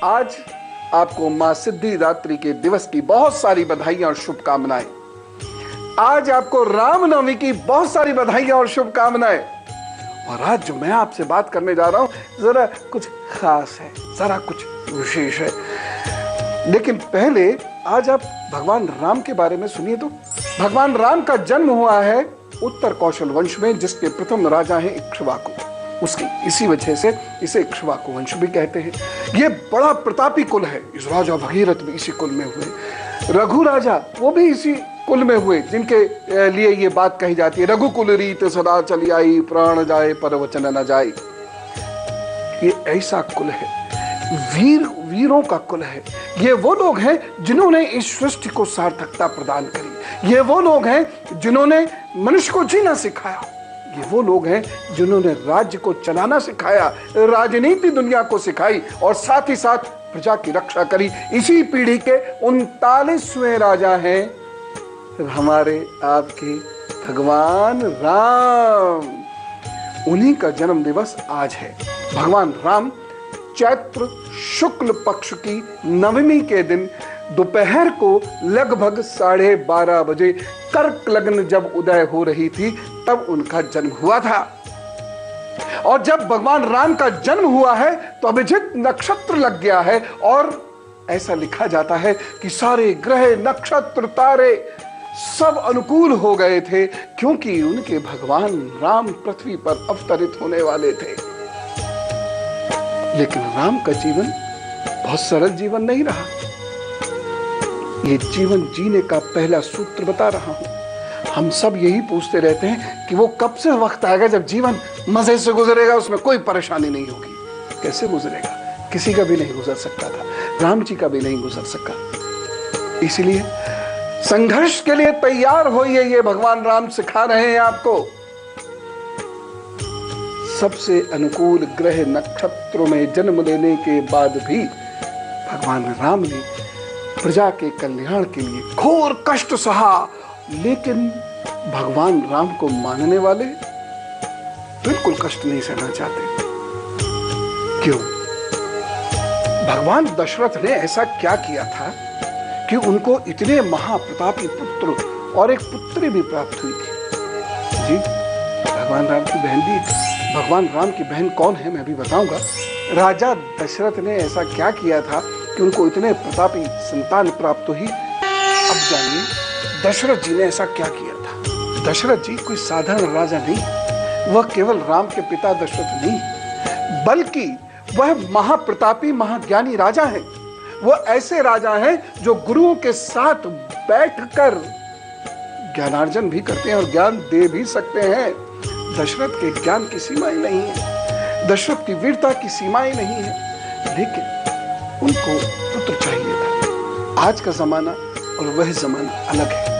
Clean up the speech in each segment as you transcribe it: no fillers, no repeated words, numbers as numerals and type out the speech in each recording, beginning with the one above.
आज आपको मां सिद्धिदात्री के दिवस की बहुत सारी बधाइयां और शुभकामनाएं। आज आपको रामनवमी की बहुत सारी बधाइयां और शुभकामनाएं। और आज जो मैं आपसे बात करने जा रहा हूं जरा कुछ खास है, जरा कुछ विशेष है। लेकिन पहले आज आप भगवान राम के बारे में सुनिए। तो भगवान राम का जन्म हुआ है उत्तर कौशल वंश में, जिसके प्रथम राजा हैं इक्ष्वाकु। उसकी इसी वजह से इसे इक्ष्वाकु वंश भी कहते हैं। ये बड़ा प्रतापी कुल है। इस राजा भगीरथ भी इसी कुल में हुए। रघु राजा वो भी इसी कुल में हुए, जिनके लिए ये बात कही जाती है, रघुकुल रीत सदा चली आई, प्राण जाए पर वचन न जाए। ये ऐसा कुल है, वीरों का कुल है। ये वो लोग हैं जिन्होंने इस सृष्टि को सार्थकता प्रदान करी। ये वो लोग हैं जिन्होंने मनुष्य को जीना सिखाया। ये वो लोग हैं जिन्होंने राज्य को चलाना सिखाया, राजनीति दुनिया को सिखाई और साथ ही साथ प्रजा की रक्षा करी। इसी पीढ़ी के 39वें राजा हैं हमारे आपके भगवान राम। उन्हीं का जन्म दिवस आज है। भगवान राम चैत्र शुक्ल पक्ष की नवमी के दिन दोपहर को लगभग 12:30 बजे कर्क लग्न जब उदय हो रही थी तब उनका जन्म हुआ था। और जब भगवान राम का जन्म हुआ है तो अभिजित नक्षत्र लग गया है और ऐसा लिखा जाता है कि सारे ग्रह नक्षत्र तारे सब अनुकूल हो गए थे, क्योंकि उनके भगवान राम पृथ्वी पर अवतरित होने वाले थे। लेकिन राम का जीवन बहुत सरल जीवन नहीं रहा। ये जीवन जीने का पहला सूत्र बता रहा हूं। हम सब यही पूछते रहते हैं कि वो कब से वक्त आएगा जब जीवन मजे से गुजरेगा, उसमें कोई परेशानी नहीं होगी। कैसे गुजरेगा? किसी का भी नहीं गुजर सकता था, राम जी का भी नहीं गुजर सका। इसलिए संघर्ष के लिए तैयार होइए, ये भगवान राम सिखा रहे हैं आपको। सबसे अनुकूल ग्रह नक्षत्रों में जन्म लेने के बाद भी भगवान राम ने प्रजा के कल्याण के लिए घोर कष्ट सहा। लेकिन भगवान राम को मानने वाले बिल्कुल कष्ट नहीं सहना चाहते। क्यों? भगवान दशरथ ने ऐसा क्या किया था कि उनको इतने महाप्रतापी पुत्र और एक पुत्री भी प्राप्त हुई थी? जी, भगवान राम की बहन भी। भगवान राम की बहन कौन है मैं भी बताऊंगा। राजा दशरथ ने ऐसा क्या किया था कि उनको इतने प्रतापी संतान प्राप्त हुई? अब जानिए दशरथ जी ने ऐसा क्या किया था। दशरथ जी कोई साधारण राजा नहीं, वह केवल राम के पिता दशरथ नहीं, बल्कि वह महाप्रतापी महाज्ञानी राजा है। वह ऐसे राजा हैं जो गुरुओं के साथ बैठकर ज्ञानार्जन भी करते हैं और ज्ञान दे भी सकते हैं। दशरथ के ज्ञान की सीमाएं नहीं है, दशरथ की वीरता की सीमाएं नहीं है, लेकिन उनको पुत्र चाहिए था। आज का जमाना और वह जमाना अलग है।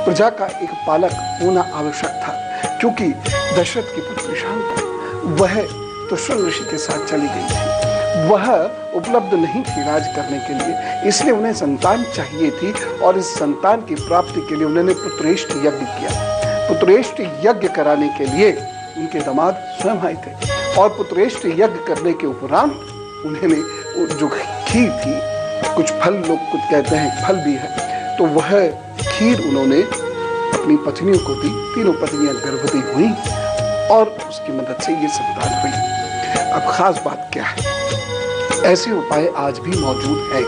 प्रजा का एक पालक होना आवश्यक था, क्योंकि दशरथ की पुत्री शांता वह तो शृंग ऋषि के साथ चली गई थी। वह उपलब्ध नहीं थी राज करने के लिए, इसलिए उन्हें संतान चाहिए थी और इस संतान की प्राप्ति के लिए उन्होंने पुत्रेष्ट यज्ञ किया। पुत्रेष्ट यज्ञ कराने के लिए उनके दामाद स्वयं आए थे और पुत्रेष्ट यज्ञ करने के उपरांत उन्होंने जो खीर थी, कुछ फल लोग कुछ कहते हैं फल भी है, तो वह खीर उन्होंने अपनी पत्नियों को दी। तीनों पत्नियां गर्भवती हुई और उसकी मदद से ये संतान हुई। अब खास बात क्या है? ऐसे उपाय आज भी मौजूद है।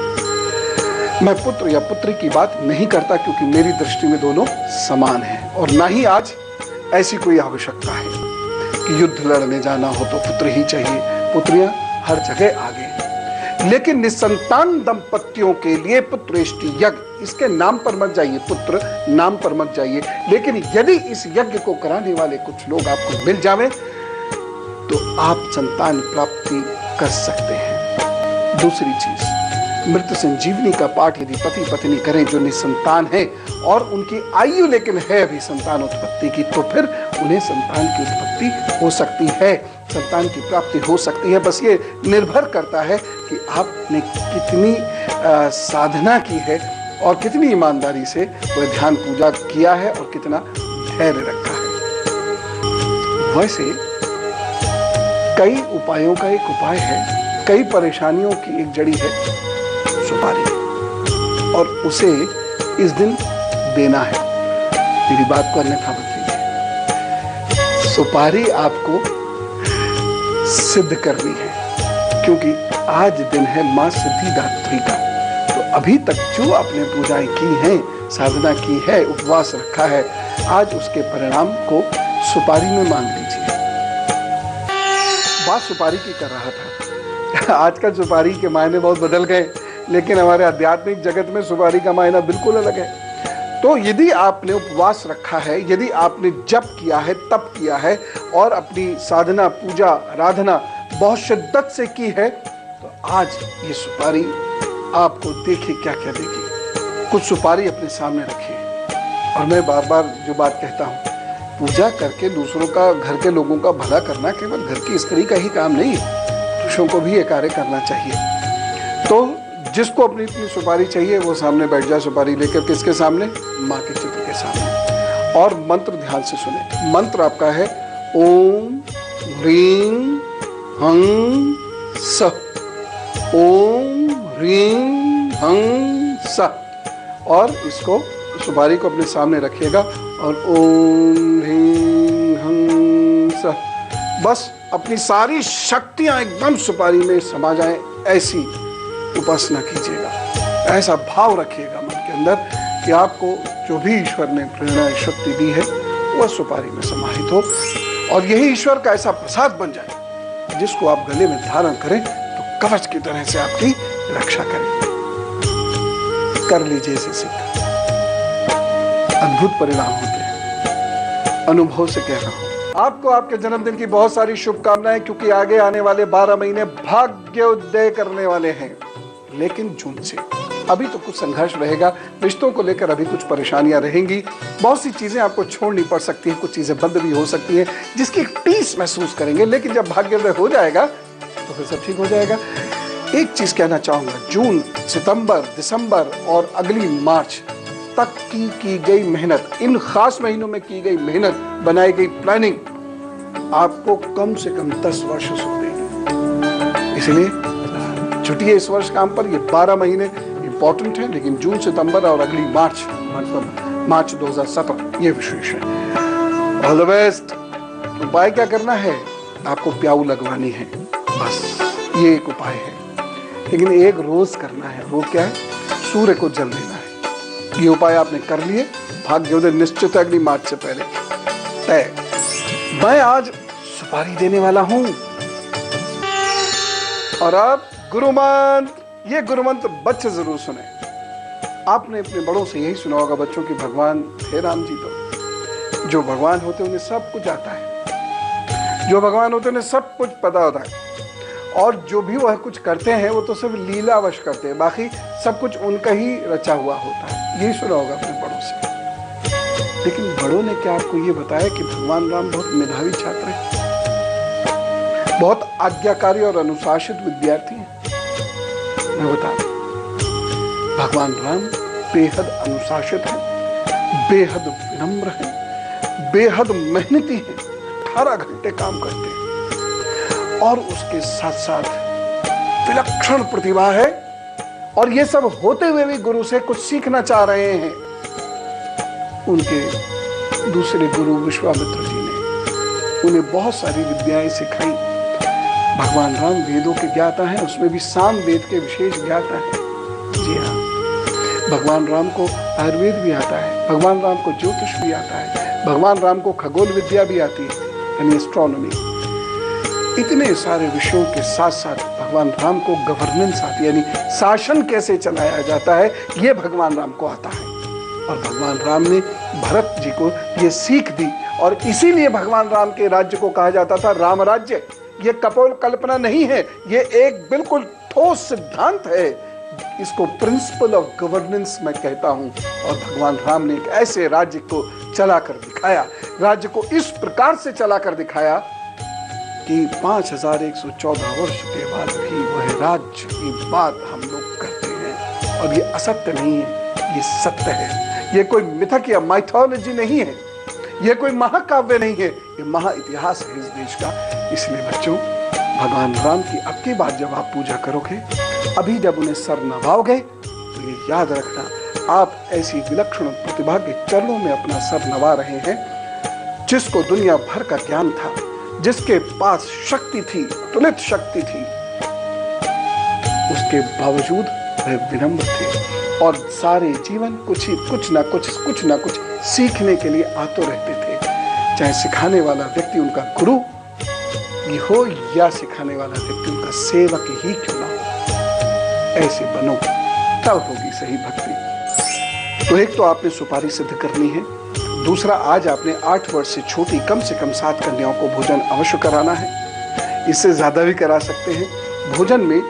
मैं पुत्र या पुत्री की बात नहीं करता, क्योंकि मेरी दृष्टि में दोनों समान हैं और ना ही आज ऐसी कोई आवश्यकता है कि युद्ध लड़ने जाना हो तो पुत्र ही चाहिए। पुत्रियां हर जगह आगे हैं। लेकिन निसंतान दंपतियों के लिए पुत्रेष्ट यज्ञ, इसके नाम पर मत जाइए, पुत्र नाम पर मत जाइए, लेकिन यदि इस यज्ञ को कराने वाले कुछ लोग आपको मिल जावे तो आप संतान प्राप्ति कर सकते हैं। दूसरी चीज, मृत संजीवनी का पाठ यदि पति पत्नी करें जो निसंतान है और उनकी आयु लेकिन है अभी संतान उत्पत्ति की, तो फिर उन्हें संतान की उत्पत्ति हो सकती है, संतान की प्राप्ति हो सकती है। बस ये निर्भर करता है कि आपने कितनी साधना की है और कितनी ईमानदारी से वह ध्यान पूजा किया है और कितना धैर्य रखा है। वैसे कई उपायों का एक उपाय है कई परेशानियों की एक जड़ी है सुपारी, और उसे इस दिन देना है। मेरी बात को अन्यथा मत लीजिए। सुपारी आपको सिद्ध करनी है, क्योंकि आज दिन है मां सिद्धिदात्री का। तो अभी तक जो आपने पूजाएं की हैं, साधना की है, उपवास रखा है, आज उसके परिणाम को सुपारी में मांग लीजिए। बात सुपारी की कर रहा था। आजकल सुपारी के मायने बहुत बदल गए, लेकिन हमारे आध्यात्मिक जगत में सुपारी का मायना बिल्कुल अलग है। तो यदि आपने उपवास रखा है, यदि आपने जप किया है, तप किया है और अपनी साधना, पूजा, आराधना बहुत शिद्दत से की है, तो आज ये सुपारी आपको देखिए क्या क्या देगी। कुछ सुपारी अपने सामने रखिए। और मैं बार बार जो बात कहता हूँ, पूजा करके दूसरों का, घर के लोगों का भला करना केवल घर की स्त्री का ही काम नहीं है, पुरुषों को भी ये कार्य करना चाहिए। तो जिसको अपनी अपनी सुपारी चाहिए वो सामने बैठ जाए, सुपारी लेकर। किसके सामने? माँ के चित्र के सामने। और मंत्र ध्यान से सुने। मंत्र आपका है ओम ह्रीं हं स। ओम ह्रीं हं स। और इसको, सुपारी को अपने सामने रखिएगा और ओम ह्रीं हं स, बस अपनी सारी शक्तियां एकदम सुपारी में समा जाएं, ऐसी उपासना कीजिएगा। ऐसा भाव रखिएगा मन के अंदर कि आपको जो भी ईश्वर ने प्रेरणा, शक्ति दी है, वह सुपारी में समाहित हो, और यही ईश्वर का ऐसा प्रसाद बन जाए जिसको आप गले में धारण करें तो कवच की तरह से आपकी रक्षा करें। कर लीजिए इसे सिद्ध, अद्भुत परिणाम होते हैं। अनुभव से कह रहा हूं। आपको आपके जन्मदिन की बहुत सारी शुभकामनाएं, क्योंकि आगे आने वाले 12 महीने भाग्योदय करने वाले हैं। लेकिन जून से अभी तो कुछ संघर्ष रहेगा, रिश्तों को लेकर अभी कुछ परेशानियां रहेंगी, बहुत सी चीजें आपको छोड़नी पड़ सकती हैं, कुछ चीजें बंद भी हो सकती हैं, जिसकी एक टीस महसूस करेंगे। लेकिन जब भाग्योदय हो जाएगा तो फिर सब ठीक हो जाएगा। एक चीज कहना चाहूंगा, जून, सितंबर, दिसंबर और अगली मार्च तक की गई मेहनत, इन खास महीनों में की गई मेहनत, बनाई गई प्लानिंग आपको कम से कम 10 वर्ष सुख देगी। इसलिए छुट्टी है इस वर्ष काम पर। ये 12 महीने इंपॉर्टेंट है, लेकिन जून, सितंबर और अगली मार्च, मतलब मार्च 2017, ये विशेष है। All the best. उपाय क्या करना है? आपको प्याऊ लगवानी है, बस ये एक उपाय है, लेकिन एक रोज करना है। वो क्या है? सूर्य को जल देना है। ये उपाय आपने कर लिए, भाग्योदय निश्चित है अगली मार्च से पहले तय। मैं आज सुपारी देने वाला हूं, और आप गुरु मंत्र, ये गुरु मंत्र बच्चे जरूर सुने। आपने अपने बड़ों से यही सुना होगा बच्चों की, भगवान थे राम जी। तो जो भगवान होते उन्हें सब कुछ आता है, जो भगवान होते उन्हें सब कुछ पता होता है, और जो भी वह कुछ करते हैं वो तो सिर्फ लीलावश करते हैं, बाकी सब कुछ उनका ही रचा हुआ होता है। यही सुना होगा अपने बड़ों से। लेकिन बड़ों ने क्या आपको ये बताया कि भगवान राम बहुत मेधावी छात्र हैं, बहुत आज्ञाकारी और अनुशासित विद्यार्थी हैं? मैं बता दूं, भगवान राम बेहद अनुशासित हैं, बेहद विनम्र हैं, बेहद मेहनती हैं, 18 घंटे काम करते हैं, और उसके साथ साथ विलक्षण प्रतिभा है। और ये सब होते हुए भी गुरु से कुछ सीखना चाह रहे हैं। उनके दूसरे गुरु विश्वामित्र जी ने उन्हें बहुत सारी विद्याएं सिखाई। भगवान राम वेदों के ज्ञाता हैं, उसमें भी साम वेद के विशेष ज्ञाता हैं। जी हाँ, भगवान राम को आयुर्वेद भी आता है, भगवान राम को ज्योतिष भी आता है, भगवान राम को खगोल विद्या भी आती है, यानी एस्ट्रोनॉमी। इतने सारे विषयों के साथ साथ भगवान राम को गवर्नेंस आती है, यानी शासन कैसे चलाया जाता है, ये भगवान राम को आता है। और भगवान राम ने भरत जी को ये सीख दी, और इसीलिए भगवान राम के राज्य को कहा जाता था राम राज्य। ये कपोल कल्पना नहीं है, ये एक बिल्कुल ठोस सिद्धांत है। इसको प्रिंसिपल ऑफ गवर्नेंस मैं कहता हूं। और भगवान राम ने एक ऐसे राज्य को चलाकर दिखाया, राज्य को इस प्रकार से चलाकर दिखाया कि 5114 वर्ष के बाद भी वह राज्य की बात हम लोग करते हैं। और ये असत्य नहीं है, ये सत्य है। ये कोई मिथक या माइथोलॉजी नहीं है, ये कोई महाकाव्य नहीं है, ये महाइतिहास है इस देश का। इसलिए बच्चों, भगवान राम की अब की बार जब आप पूजा करोगे, अभी जब उन्हें सर नवाओगे, तो ये याद रखना आप ऐसी विलक्षण प्रतिभा के चरणों में अपना सर नवा रहे हैं जिसको दुनिया भर का ज्ञान था, जिसके पास शक्ति थी, तुलित शक्ति थी, उसके बावजूद वह विनम्र थे और सारे जीवन कुछ ना कुछ सीखने के लिए आतुर रहते थे। चाहे सिखाने वाला व्यक्ति उनका गुरु हो या सिखाने वाला व्यक्ति उनका सेवक ही क्यों ना हो, ऐसे बनो, तब होगी सही भक्ति। तो एक तो आपने सुपारी सिद्ध करनी है, दूसरा आज आपने 8 वर्ष से छोटी कम से कम 7 कन्याओं को भोजन अवश्य कराना है। इससे ज्यादा भी करा सकते हैं। भोजन में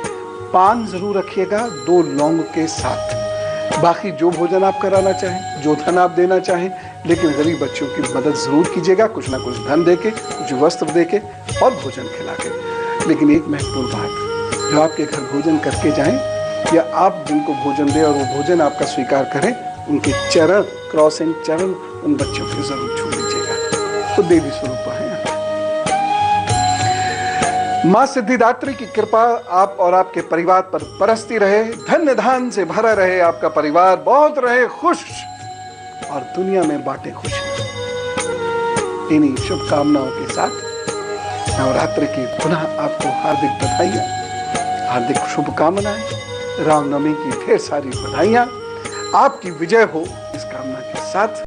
पान जरूर रखिएगा 2 लौंग के साथ। बाकी जो भोजन आप कराना चाहें, जो धन आप देना चाहें, लेकिन गरीब बच्चों की मदद जरूर कीजिएगा, कुछ ना कुछ धन देके, कुछ वस्त्र देके और भोजन खिला के। लेकिन एक महत्वपूर्ण बात, जो आपके घर भोजन करके जाएं या आप जिनको भोजन दें और वो भोजन आपका स्वीकार करें, उनके चरण, क्रॉस एंड चरण उन बच्चों के जरूर छू लीजिएगा। तो देवी स्वरूप है। मां सिद्धिदात्री की कृपा आप और आपके परिवार पर बरसती रहे, धन्य धान से भरा रहे आपका परिवार, बहुत रहे खुश और दुनिया में बांटे खुशी। इन्हीं शुभकामनाओं के साथ नवरात्रि की पुनः आपको हार्दिक बधाइयां, हार्दिक शुभकामनाएं, रामनवमी की ढेर सारी बधाइयां। आपकी विजय हो इस कामना के साथ।